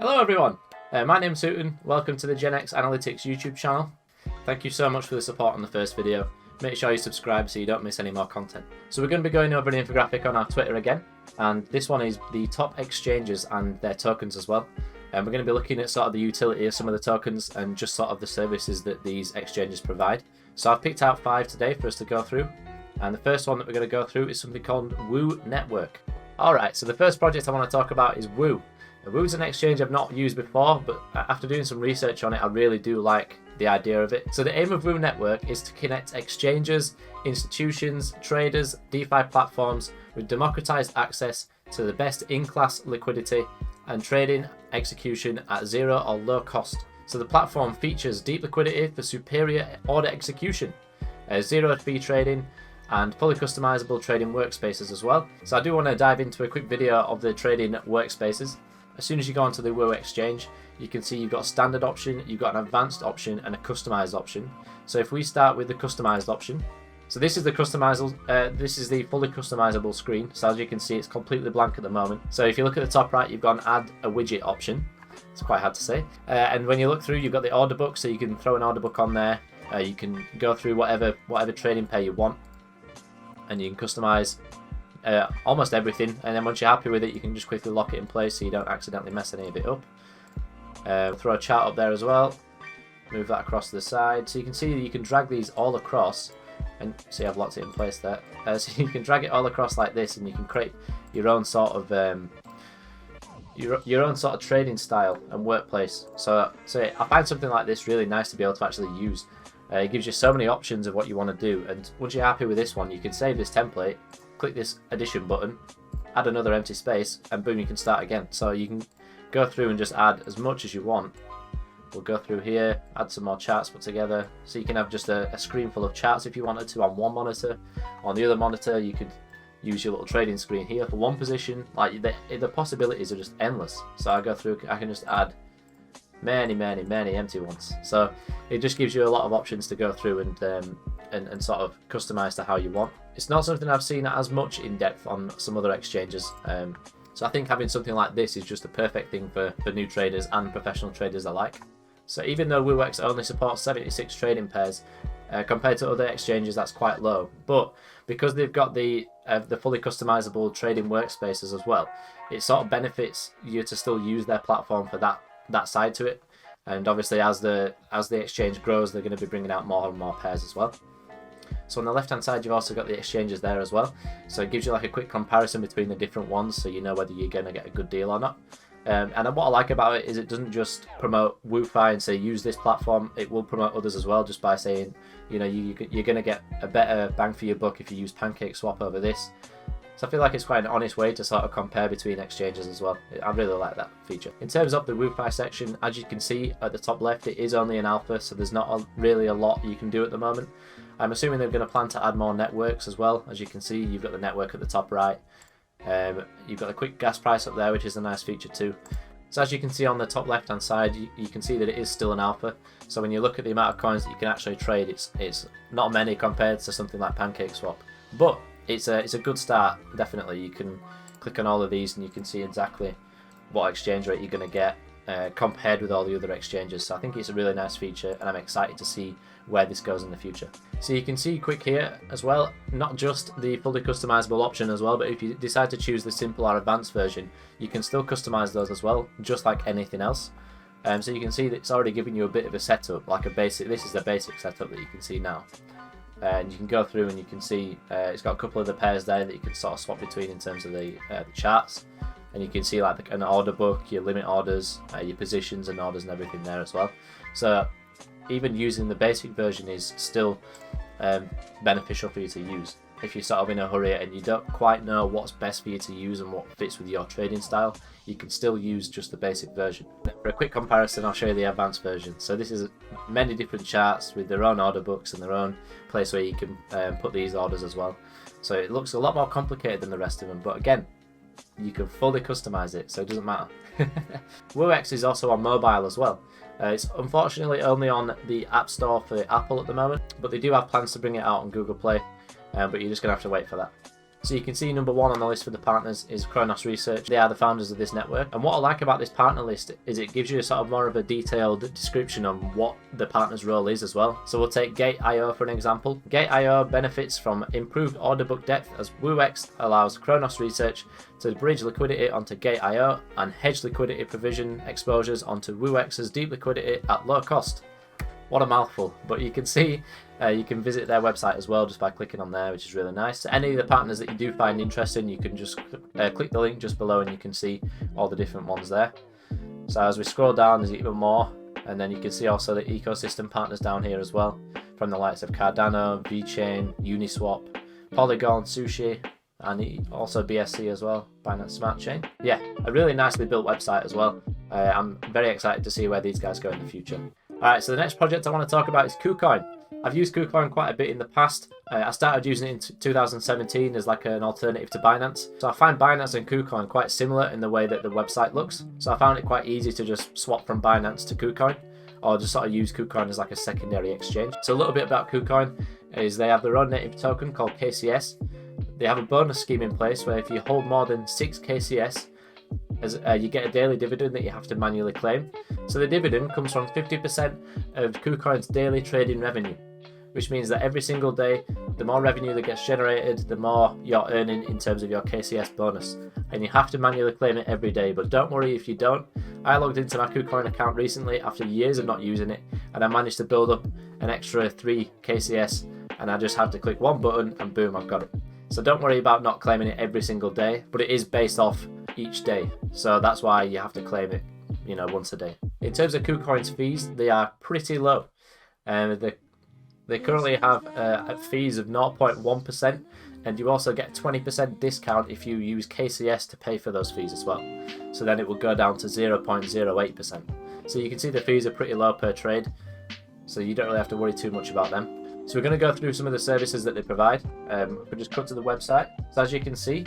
Hello everyone, my name's Hooten. Welcome to the GenX Analytics YouTube channel. Thank you so much for the support on the first video. Make sure you subscribe so you don't miss any more content. So we're going to be going over an infographic on our Twitter again, and this one is the top exchanges and their tokens as well. And we're going to be looking at sort of the utility of some of the tokens and just sort of the services that these exchanges provide. So I've picked out 5 today for us to go through, and the first one that we're going to go through is something called Woo Network. Alright, so the first project I want to talk about is Woo. Woo is an exchange I've not used before, but after doing some research on it, I really do like the idea of it. So the aim of Woo Network is to connect exchanges, institutions, traders, DeFi platforms with democratized access to the best in-class liquidity and trading execution at zero or low cost. So the platform features deep liquidity for superior order execution, zero fee trading, and fully customizable trading workspaces as well. So I do want to dive into a quick video of the trading workspaces. As soon as you go onto the Woo exchange, you can see you've got a standard option, you've got an advanced option, and a customized option. So if we start with the customized option, so this is the customizable, this is the fully customizable screen. So as you can see, it's completely blank at the moment. So if you look at the top right, you've got an add a widget option. It's quite hard to say. And when you look through, you've got the order book, so you can throw an order book on there. You can go through whatever trading pair you want, and you can customize almost everything, and then once you're happy with it, you can just quickly lock it in place so you don't accidentally mess any of it up. Throw a chart up there as well, move that across to the side, so you can see that you can drag these all across, and see I've locked it in place there. So you can drag it all across like this, and you can create your own sort of your own sort of trading style and workplace. So I find something like this really nice to be able to actually use. It gives you so many options of what you want to do, and once you're happy with this one, you can save this template, click this addition button, add another empty space, and boom, you can start again. So you can go through and just add as much as you want. We'll go through here, add some more charts put together, so you can have just a screen full of charts if you wanted to on one monitor. On the other monitor, you could use your little trading screen here for one position. Like the possibilities are just endless. So I go through, I can just add many empty ones. So it just gives you a lot of options to go through and sort of customize to how you want. It's not something I've seen as much in depth on some other exchanges. So I think having something like this is just a perfect thing for new traders and professional traders alike. So even though WazirX only supports 76 trading pairs, compared to other exchanges that's quite low, but because they've got the fully customizable trading workspaces as well, it sort of benefits you to still use their platform for that side to it. And obviously as the exchange grows, they're going to be bringing out more and more pairs as well. So on the left hand side, you've also got the exchanges there as well, so it gives you like a quick comparison between the different ones, so you know whether you're going to get a good deal or not. And what I like about it is it doesn't just promote WooFi and say use this platform, it will promote others as well, just by saying, you know, you're going to get a better bang for your buck if you use PancakeSwap over this. So I feel like it's quite an honest way to sort of compare between exchanges as well. I really like that feature. In terms of the WooFi section, as you can see at the top left, it is only an alpha, so there's not really a lot you can do at the moment. I'm assuming they're going to plan to add more networks as well. As you can see, you've got the network at the top right. You've got a quick gas price up there, which is a nice feature too. So as you can see on the top left hand side, you can see that it is still an alpha. So when you look at the amount of coins that you can actually trade, it's not many compared to something like PancakeSwap. But it's a good start, definitely. You can click on all of these and you can see exactly what exchange rate you're going to get compared with all the other exchanges. So I think it's a really nice feature, and I'm excited to see where this goes in the future. So you can see quick here as well, not just the fully customizable option as well, but if you decide to choose the simple or advanced version, you can still customize those as well, just like anything else. So you can see that it's already giving you a bit of a setup, like a basic. This is the basic setup that you can see now. And you can go through and you can see it's got a couple of the pairs there that you can sort of swap between in terms of the charts. And you can see like an order book, your limit orders, your positions and orders and everything there as well. So even using the basic version is still beneficial for you to use. If you're sort of in a hurry and you don't quite know what's best for you to use and what fits with your trading style, you can still use just the basic version. For a quick comparison, I'll show you the advanced version. So this is many different charts with their own order books and their own place where you can put these orders as well. So it looks a lot more complicated than the rest of them, but again, you can fully customize it, so it doesn't matter. WazirX is also on mobile as well. It's unfortunately only on the App Store for Apple at the moment, but they do have plans to bring it out on Google Play, but you're just going to have to wait for that. So you can see number 1 on the list for the partners is Kronos Research. They are the founders of this network. And what I like about this partner list is it gives you a sort of more of a detailed description on what the partner's role is as well. So we'll take Gate.io for an example. Gate.io benefits from improved order book depth as WRX allows Kronos Research to bridge liquidity onto Gate.io and hedge liquidity provision exposures onto WRX's deep liquidity at low cost. What a mouthful, but you can see you can visit their website as well just by clicking on there, which is really nice. So any of the partners that you do find interesting, you can just click the link just below and you can see all the different ones there. So as we scroll down, there's even more, and then you can see also the ecosystem partners down here as well, from the likes of Cardano, VeChain, Uniswap, Polygon, Sushi, and also BSC as well, Binance Smart Chain. Yeah, a really nicely built website as well. I'm very excited to see where these guys go in the future. Alright, so the next project I want to talk about is Kucoin. I've used Kucoin quite a bit in the past. I started using it in 2017 as like an alternative to Binance. So I find Binance and Kucoin quite similar in the way that the website looks. So I found it quite easy to just swap from Binance to Kucoin, or just sort of use Kucoin as like a secondary exchange. So a little bit about Kucoin is they have their own native token called KCS. They have a bonus scheme in place where if you hold more than 6 KCS, you get a daily dividend that you have to manually claim. So the dividend comes from 50% of Kucoin's daily trading revenue, which means that every single day, the more revenue that gets generated, the more you're earning in terms of your KCS bonus. And you have to manually claim it every day, but don't worry if you don't. I logged into my Kucoin account recently after years of not using it, and I managed to build up an extra 3 KCS, and I just have to click one button and boom, I've got it. So don't worry about not claiming it every single day, but it is based off each day. So that's why you have to claim it, once a day. In terms of Kucoin's fees, they are pretty low. They currently have fees of 0.1%, and you also get 20% discount if you use KCS to pay for those fees as well. So then it will go down to 0.08%. So you can see the fees are pretty low per trade, so you don't really have to worry too much about them. So we're going to go through some of the services that they provide. We just cut to the website. So as you can see,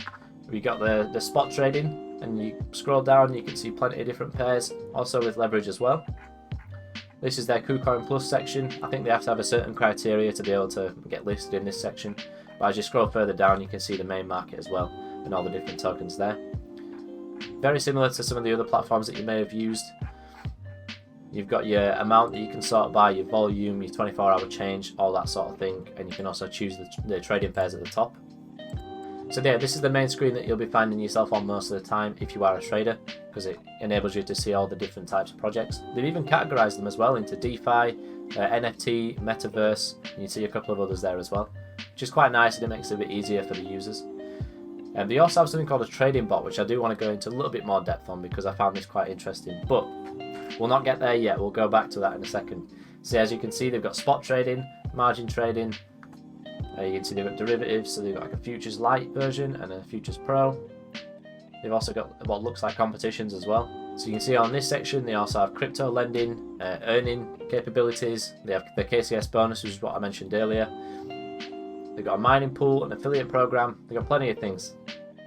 we got the spot trading, and you scroll down, you can see plenty of different pairs, also with leverage as well. This is their Kucoin Plus section. I think they have to have a certain criteria to be able to get listed in this section. But as you scroll further down, you can see the main market as well, and all the different tokens there. Very similar to some of the other platforms that you may have used. You've got your amount that you can sort by, your volume, your 24-hour change, all that sort of thing, and you can also choose the trading pairs at the top. So yeah, this is the main screen that you'll be finding yourself on most of the time if you are a trader, because it enables you to see all the different types of projects. They've even categorized them as well into DeFi, NFT, Metaverse, and you see a couple of others there as well, which is quite nice, and it makes it a bit easier for the users. And they also have something called a trading bot, which I do want to go into a little bit more depth on because I found this quite interesting, but we'll not get there yet. We'll go back to that in a second. So as you can see, they've got spot trading, margin trading. You can see they've got derivatives, so they've got like a futures light version and a futures pro. They've also got what looks like competitions as well. So you can see on this section, they also have crypto lending, earning capabilities. They have the KCS bonus, which is what I mentioned earlier. They've got a mining pool, an affiliate program. They've got plenty of things.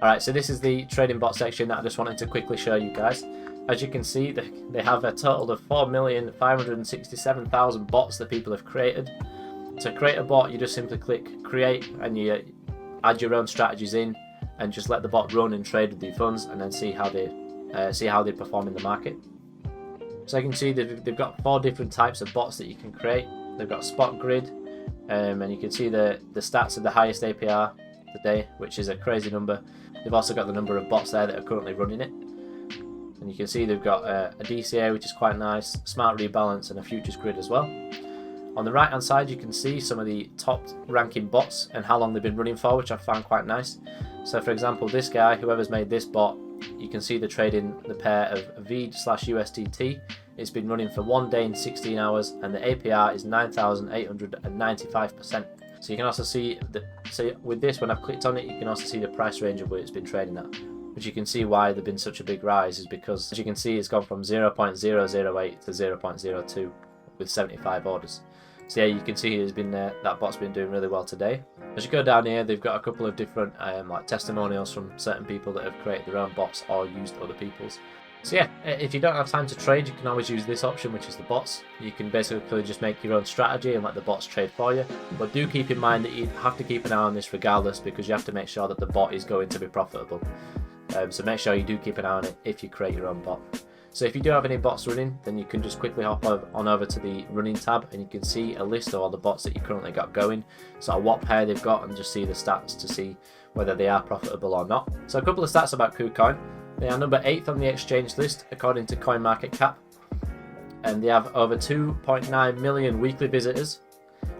Alright, so this is the trading bot section that I just wanted to quickly show you guys. As you can see, they have a total of 4,567,000 bots that people have created. To create a bot, you just simply click create and you add your own strategies in and just let the bot run and trade with your funds, and then see how they perform in the market. So you can see they've got 4 different types of bots that you can create. They've got spot grid, and you can see the stats of the highest APR today, which is a crazy number. They've also got the number of bots there that are currently running it. And you can see they've got a DCA, which is quite nice, smart rebalance, and a futures grid as well. On the right hand side, you can see some of the top ranking bots and how long they've been running for, which I found quite nice. So for example, this guy, whoever's made this bot, you can see the trading the pair of V/USDT. It's been running for 1 day and 16 hours, and the APR is 9,895%. So you can also see so with this, when I've clicked on it, you can also see the price range of where it's been trading at. Which you can see why they've been such a big rise is because, as you can see, it's gone from 0.008 to 0.02 with 75 orders. So yeah, you can see there's been that bot's been doing really well today. As you go down here, they've got a couple of different like testimonials from certain people that have created their own bots or used other people's. So yeah, if you don't have time to trade, you can always use this option, which is the bots. You can basically just make your own strategy and let the bots trade for you. But do keep in mind that you have to keep an eye on this regardless, because you have to make sure that the bot is going to be profitable. So make sure you do keep an eye on it if you create your own bot. So if you do have any bots running, then you can just quickly hop on over to the running tab, and you can see a list of all the bots that you currently got going, sort of what pair they've got, and just see the stats to see whether they are profitable or not. So a couple of stats about Kucoin. They are number 8th on the exchange list according to CoinMarketCap, and they have over 2.9 million weekly visitors,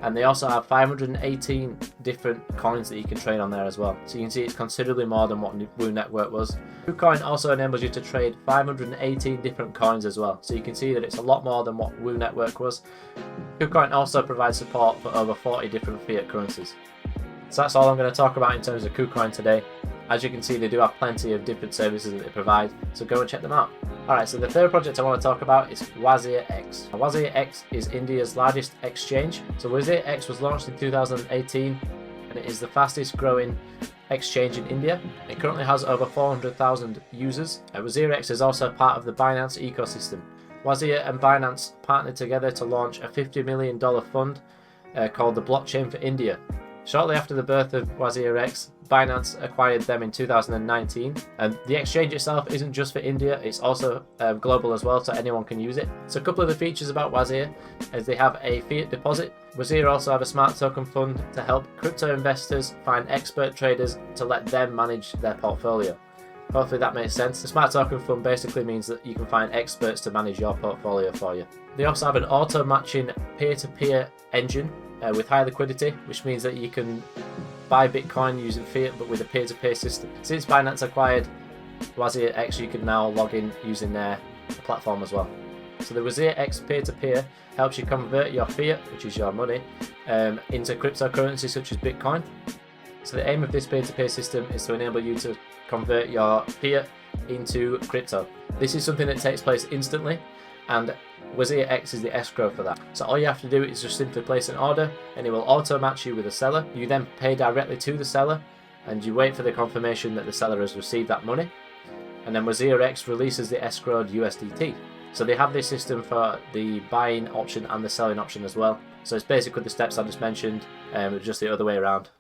and they also have 518 different coins that you can trade on there as well. So you can see it's considerably more than what Woo Network was. Kucoin also enables you to trade 518 different coins as well, so you can see that it's a lot more than what Woo Network was. Kucoin also provides support for over 40 different fiat currencies. So that's all I'm going to talk about in terms of Kucoin today. As you can see, they do have plenty of different services that they provide, so go and check them out. Alright, so the third project I want to talk about is WazirX. WazirX is India's largest exchange. So WazirX was launched in 2018, and it is the fastest growing exchange in India. It currently has over 400,000 users. WazirX is also part of the Binance ecosystem. Wazir and Binance partnered together to launch a $50 million fund called the Blockchain for India. Shortly after the birth of WazirX, Binance acquired them in 2019, and the exchange itself isn't just for India, it's also global as well, so anyone can use it. So a couple of the features about Wazir is they have a fiat deposit. Wazir also have a smart token fund to help crypto investors find expert traders to let them manage their portfolio. Hopefully that makes sense. The smart token fund basically means that you can find experts to manage your portfolio for you. They also have an auto matching peer-to-peer engine with high liquidity, which means that you can buy Bitcoin using fiat but with a peer-to-peer system. Since Binance acquired WazirX, you can now log in using their platform as well. So the WazirX peer-to-peer helps you convert your fiat, which is your money, into cryptocurrency such as Bitcoin. So the aim of this peer-to-peer system is to enable you to convert your fiat into crypto. This is something that takes place instantly, and WazirX is the escrow for that. So all you have to do is just simply place an order, and it will auto match you with a seller. You then pay directly to the seller, and you wait for the confirmation that the seller has received that money, and then WazirX releases the escrowed USDT. So they have this system for the buying option and the selling option as well. So it's basically the steps I just mentioned, just the other way around.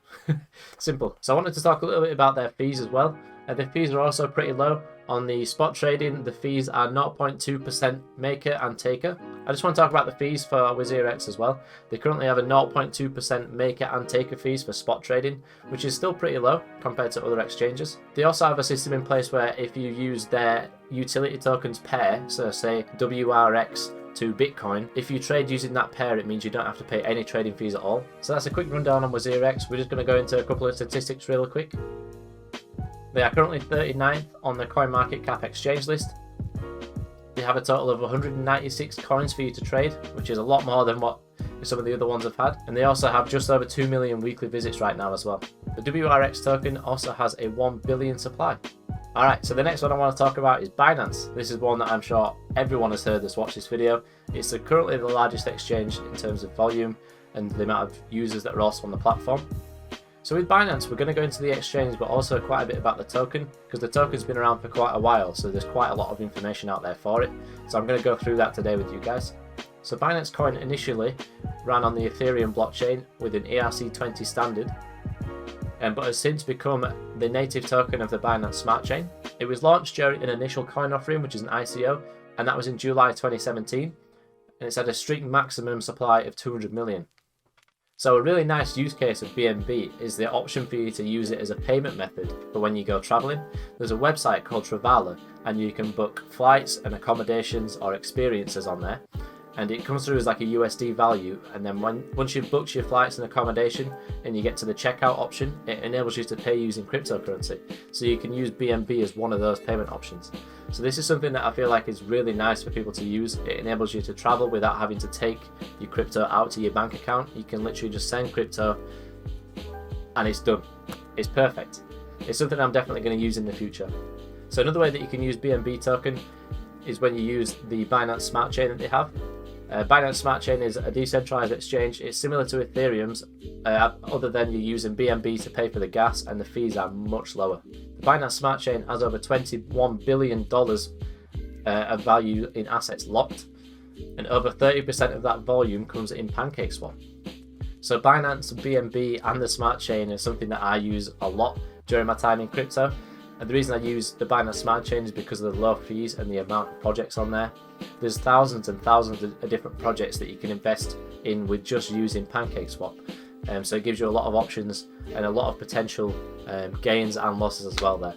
Simple. So I wanted to talk a little bit about their fees as well. The fees are also pretty low. On the spot trading, the fees are 0.2% maker and taker. I just want to talk about the fees for WazirX as well. They currently have a 0.2% maker and taker fees for spot trading, which is still pretty low compared to other exchanges. They also have a system in place where if you use their utility tokens pair, so say WRX to Bitcoin, if you trade using that pair, it means you don't have to pay any trading fees at all. So that's a quick rundown on WazirX. We're just going to go into a couple of statistics real quick. They are currently 39th on the CoinMarketCap exchange list. They have a total of 196 coins for you to trade, which is a lot more than what some of the other ones have had. And they also have just over 2 million weekly visits right now as well. The WRX token also has a 1 billion supply. Alright, so the next one I want to talk about is Binance. This is one that I'm sure everyone has heard that's watched this video. It's currently the largest exchange in terms of volume and the amount of users that are also on the platform. So with Binance, we're going to go into the exchange, but also quite a bit about the token, because the token's been around for quite a while, so there's quite a lot of information out there for it. So I'm going to go through that today with you guys. So Binance Coin initially ran on the Ethereum blockchain with an ERC20 standard, but has since become the native token of the Binance Smart Chain. It was launched during an initial coin offering, which is an ICO, and that was in July 2017, and it's had a strict maximum supply of 200 million. So a really nice use case of BNB is the option for you to use it as a payment method for when you go traveling. There's a website called Travala, and you can book flights and accommodations or experiences on there, and it comes through as like a USD value, and then once you've booked your flights and accommodation and you get to the checkout option, it enables you to pay using cryptocurrency. So you can use BNB as one of those payment options. So this is something that I feel like is really nice for people to use. It enables you to travel without having to take your crypto out to your bank account. You can literally just send crypto and it's done. It's perfect. It's something I'm definitely going to use in the future. So another way that you can use BNB token is when you use the Binance Smart Chain that they have. Binance Smart Chain is a decentralized exchange. It's similar to Ethereum's, other than you're using BNB to pay for the gas, and the fees are much lower. The Binance Smart Chain has over $21 billion of value in assets locked, and over 30% of that volume comes in PancakeSwap. So Binance, BNB, and the Smart Chain is something that I use a lot during my time in crypto. And the reason I use the Binance Smart Chain is because of the low fees and the amount of projects on there. There's thousands and thousands of different projects that you can invest in with just using PancakeSwap. So it gives you a lot of options and a lot of potential gains and losses as well there.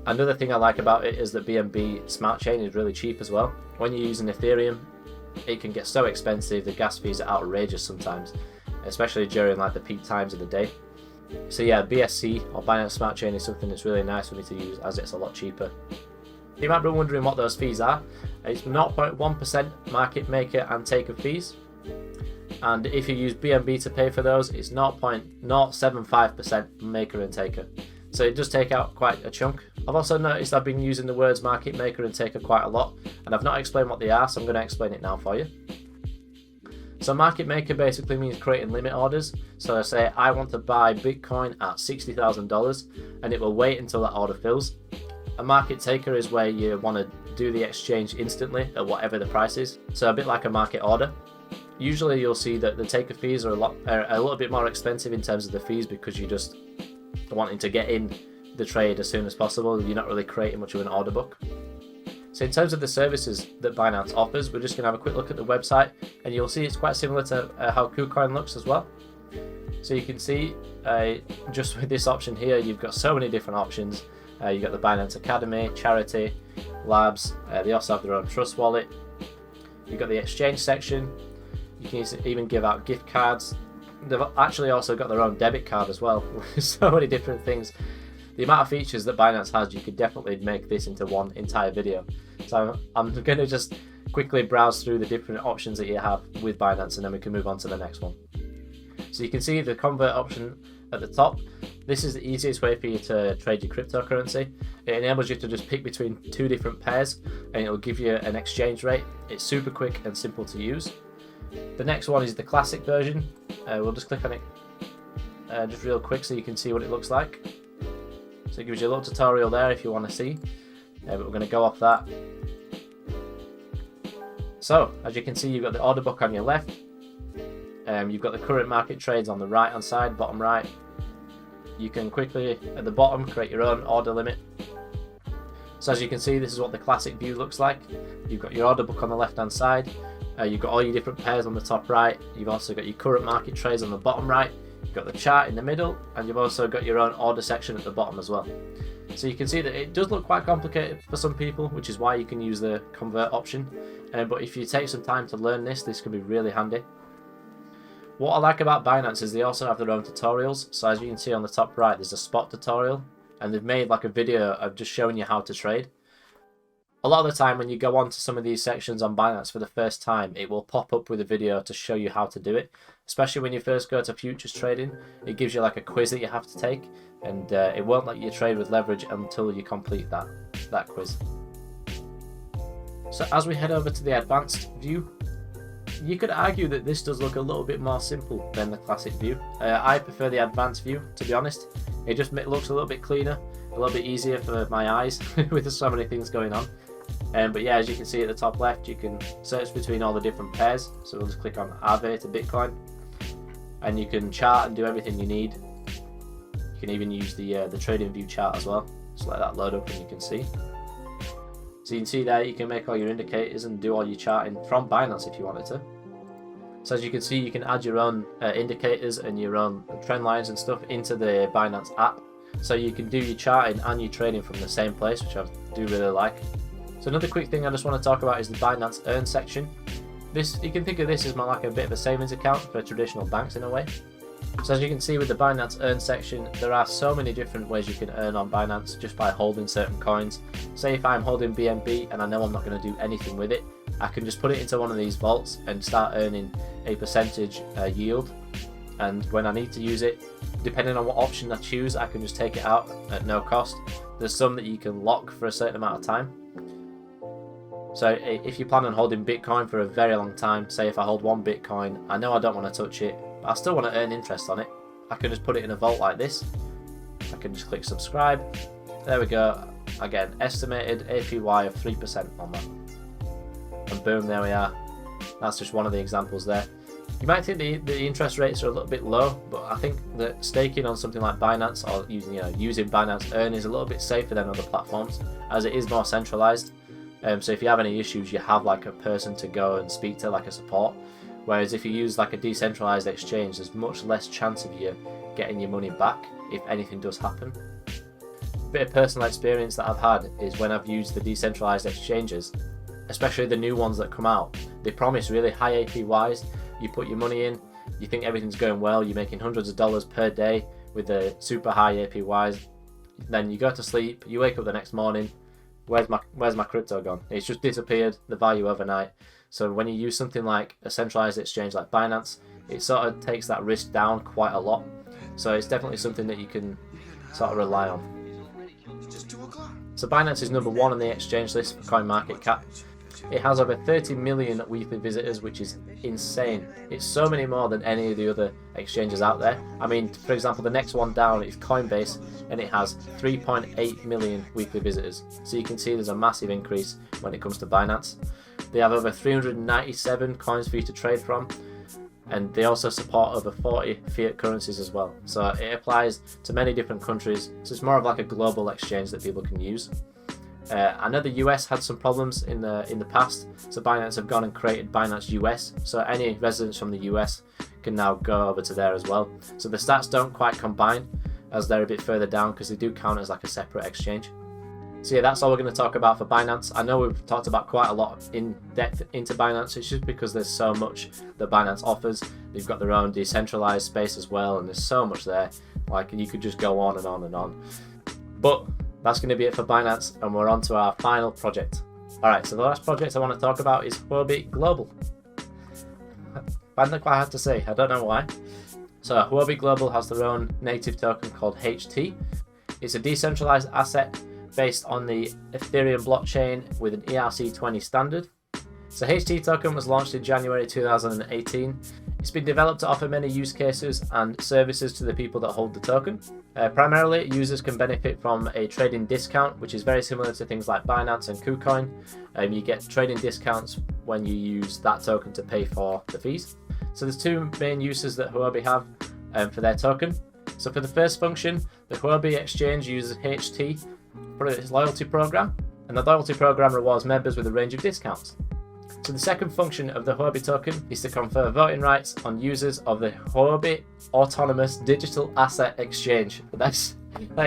Another thing I like about it is that BNB Smart Chain is really cheap as well. When you're using Ethereum, it can get so expensive, the gas fees are outrageous sometimes, especially during like the peak times of the day. So yeah, BSC or Binance Smart Chain is something that's really nice for me to use as it's a lot cheaper. You might be wondering what those fees are. It's 0.1% market maker and taker fees. And if you use BNB to pay for those, it's 0.075% maker and taker. So it does take out quite a chunk. I've also noticed I've been using the words market maker and taker quite a lot, and I've not explained what they are, so I'm going to explain it now for you. So market maker basically means creating limit orders. So I say I want to buy Bitcoin at $60,000 and it will wait until that order fills. A market taker is where you want to do the exchange instantly at whatever the price is. So a bit like a market order. Usually you'll see that the taker fees are a little bit more expensive in terms of the fees because you're just wanting to get in the trade as soon as possible. You're not really creating much of an order book. So in terms of the services that Binance offers, we're just going to have a quick look at the website, and you'll see it's quite similar to how Kucoin looks as well. So you can see just with this option here, you've got so many different options. You've got the Binance Academy, Charity, Labs, they also have their own Trust Wallet. You've got the exchange section. You can even give out gift cards. They've actually also got their own debit card as well. So many different things. The amount of features that Binance has, you could definitely make this into one entire video. So I'm going to just quickly browse through the different options that you have with Binance, and then we can move on to the next one. So you can see the convert option at the top. This is the easiest way for you to trade your cryptocurrency. It enables you to just pick between two different pairs, and it'll give you an exchange rate. It's super quick and simple to use. The next one is the classic version. We'll just click on it just real quick so you can see what it looks like. So it gives you a little tutorial there if you want to see, but we're going to go off that. So as you can see, you've got the order book on your left, you've got the current market trades on the right hand side, bottom right. You can quickly at the bottom create your own order limit. So as you can see, this is what the classic view looks like. You've got your order book on the left hand side, you've got all your different pairs on the top right, you've also got your current market trades on the bottom right. You've got the chart in the middle, and you've also got your own order section at the bottom as well. So you can see that it does look quite complicated for some people, which is why you can use the convert option. But if you take some time to learn this can be really handy. What I like about Binance is they also have their own tutorials. So as you can see on the top right, there's a spot tutorial, and they've made like a video of just showing you how to trade. A lot of the time when you go on to some of these sections on Binance for the first time, it will pop up with a video to show you how to do it. Especially when you first go to futures trading, it gives you like a quiz that you have to take, and it won't let you trade with leverage until you complete that quiz. So as we head over to the advanced view, you could argue that this does look a little bit more simple than the classic view. I prefer the advanced view, to be honest. It just looks a little bit cleaner, a little bit easier for my eyes with so many things going on. But yeah, as you can see at the top left, you can search between all the different pairs. So we'll just click on Aave to Bitcoin, and you can chart and do everything you need. You can even use the trading view chart as well. Just let that load up and you can see. So you can see there, you can make all your indicators and do all your charting from Binance if you wanted to. So as you can see, you can add your own indicators and your own trend lines and stuff into the Binance app. So you can do your charting and your trading from the same place, which I do really like. So another quick thing I just want to talk about is the Binance Earn section. You can think of this as more like a bit of a savings account for traditional banks in a way. So as you can see with the Binance Earn section, there are so many different ways you can earn on Binance just by holding certain coins. Say if I'm holding BNB and I know I'm not going to do anything with it, I can just put it into one of these vaults and start earning a percentage yield. And when I need to use it, depending on what option I choose, I can just take it out at no cost. There's some that you can lock for a certain amount of time. So if you plan on holding Bitcoin for a very long time, say if I hold one Bitcoin, I know I don't want to touch it, but I still want to earn interest on it, I can just put it in a vault like this. I can just click subscribe. There we go. I get an estimated APY of 3% on that. And boom, there we are. That's just one of the examples there. You might think the interest rates are a little bit low, but I think that staking on something like Binance or using Binance Earn is a little bit safer than other platforms, as it is more centralized. So if you have any issues, you have like a person to go and speak to, like a support. Whereas if you use like a decentralized exchange, there's much less chance of you getting your money back if anything does happen. A bit of personal experience that I've had is when I've used the decentralized exchanges, especially the new ones that come out, they promise really high APYs. You put your money in, you think everything's going well, you're making hundreds of dollars per day with the super high APYs. Then you go to sleep, you wake up the next morning, where's my crypto gone? It's just disappeared, the value overnight. So when you use something like a centralized exchange like Binance, it sort of takes that risk down quite a lot. So it's definitely something that you can sort of rely on. So Binance is number 1 on the exchange list for CoinMarketCap. It has over 30 million weekly visitors, which is insane. It's so many more than any of the other exchanges out there. I mean, for example, the next one down is Coinbase, and it has 3.8 million weekly visitors. So you can see there's a massive increase when it comes to Binance. They have over 397 coins for you to trade from, and they also support over 40 fiat currencies as well. So it applies to many different countries. So it's more of like a global exchange that people can use. I know the US had some problems in the past, so Binance have gone and created Binance US, so any residents from the US can now go over to there as well. So the stats don't quite combine, as they're a bit further down, because they do count as like a separate exchange. So yeah, that's all we're going to talk about for Binance. I know we've talked about quite a lot in depth into Binance. It's just because there's so much that Binance offers. They've got their own decentralized space as well, and there's so much there. Like, you could just go on and on and on. But that's going to be it for Binance, and we're on to our final project. Alright, so the last project I want to talk about is Huobi Global. I find that quite hard to say, I don't know why. So Huobi Global has their own native token called HT. It's a decentralized asset based on the Ethereum blockchain with an ERC20 standard. So HT token was launched in January 2018. It's been developed to offer many use cases and services to the people that hold the token. Primarily, users can benefit from a trading discount, which is very similar to things like Binance and Kucoin. You get trading discounts when you use that token to pay for the fees. So there's 2 main uses that Huobi have for their token. So for the first function, the Huobi exchange uses HT for its loyalty program, and the loyalty program rewards members with a range of discounts. So the second function of the Huobi token is to confer voting rights on users of the Huobi Autonomous Digital Asset Exchange. That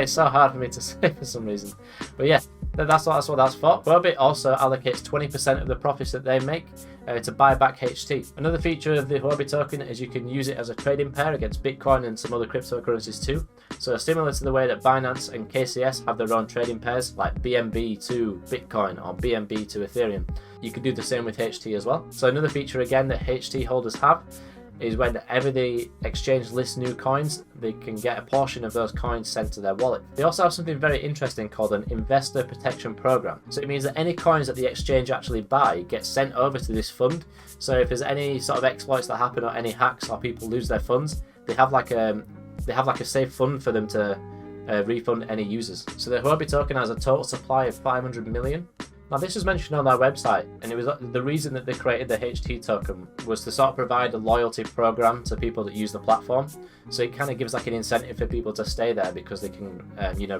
is so hard for me to say for some reason. But yeah, that's what that's for. Huobi also allocates 20% of the profits that they make to buy back HT. Another feature of the Huobi token is you can use it as a trading pair against Bitcoin and some other cryptocurrencies too. So similar to the way that Binance and KCS have their own trading pairs, like BNB to Bitcoin or BNB to Ethereum, you can do the same with HT as well. So another feature again that HT holders have is whenever the exchange lists new coins, they can get a portion of those coins sent to their wallet. They also have something very interesting called an investor protection program. So it means that any coins that the exchange actually buy get sent over to this fund. So if there's any sort of exploits that happen or any hacks or people lose their funds, they have like a safe fund for them to refund any users. So the Huobi token has a total supply of 500 million. Now this was mentioned on their website, and it was the reason that they created the HT token was to sort of provide a loyalty program to people that use the platform. So it kind of gives like an incentive for people to stay there because they can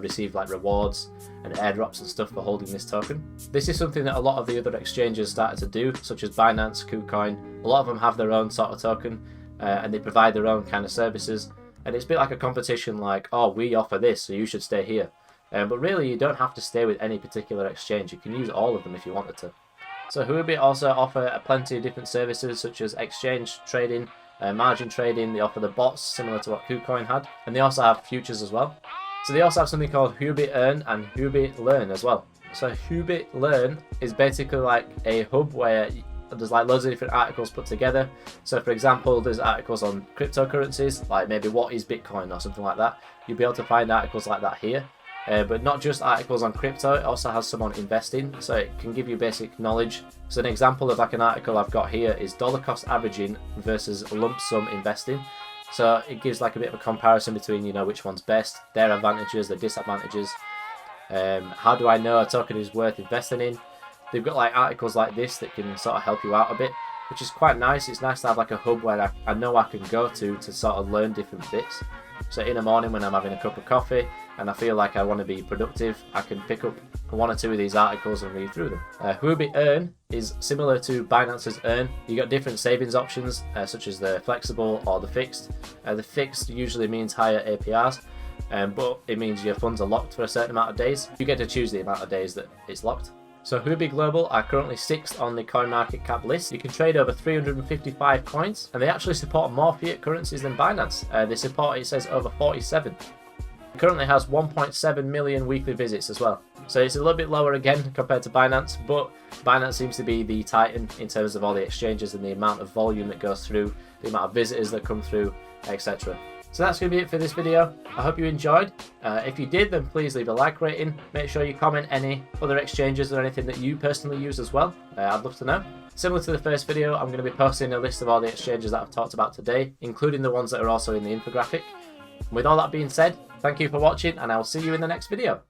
receive like rewards and airdrops and stuff for holding this token. This is something that a lot of the other exchanges started to do, such as Binance, Kucoin. A lot of them have their own sort of token and they provide their own kind of services. And it's a bit like a competition, like, oh, we offer this, so you should stay here. But really, you don't have to stay with any particular exchange. You can use all of them if you wanted to. So Huobi also offer plenty of different services, such as exchange trading, margin trading. They offer the bots, similar to what Kucoin had. And they also have futures as well. So they also have something called Huobi Earn and Huobi Learn as well. So Huobi Learn is basically like a hub where there's like loads of different articles put together. So for example, there's articles on cryptocurrencies, like maybe what is Bitcoin or something like that. You'll be able to find articles like that here. But not just articles on crypto, it also has some on investing, so it can give you basic knowledge. So an example of like an article I've got here is dollar cost averaging versus lump sum investing. So it gives like a bit of a comparison between, which one's best, their advantages, their disadvantages. How do I know a token is worth investing in? They've got like articles like this that can sort of help you out a bit, which is quite nice. It's nice to have like a hub where I know I can go to sort of learn different bits. So in the morning when I'm having a cup of coffee and I feel like I want to be productive, I can pick up one or two of these articles and read through them. Huobi Earn is similar to Binance's Earn. You got different savings options, such as the flexible or the fixed. The fixed usually means higher APRs, but it means your funds are locked for a certain amount of days. You get to choose the amount of days that it's locked. So Huobi Global are currently 6th on the CoinMarketCap list. You can trade over 355 coins, and they actually support more fiat currencies than Binance. They support, it says, over 47. It currently has 1.7 million weekly visits as well. So it's a little bit lower again compared to Binance, but Binance seems to be the titan in terms of all the exchanges and the amount of volume that goes through, the amount of visitors that come through, etc. So that's going to be it for this video. I hope you enjoyed. If you did, then please leave a like rating. Make sure you comment any other exchanges or anything that you personally use as well. I'd love to know. Similar to the first video, I'm going to be posting a list of all the exchanges that I've talked about today, including the ones that are also in the infographic. With all that being said, thank you for watching, and I will see you in the next video.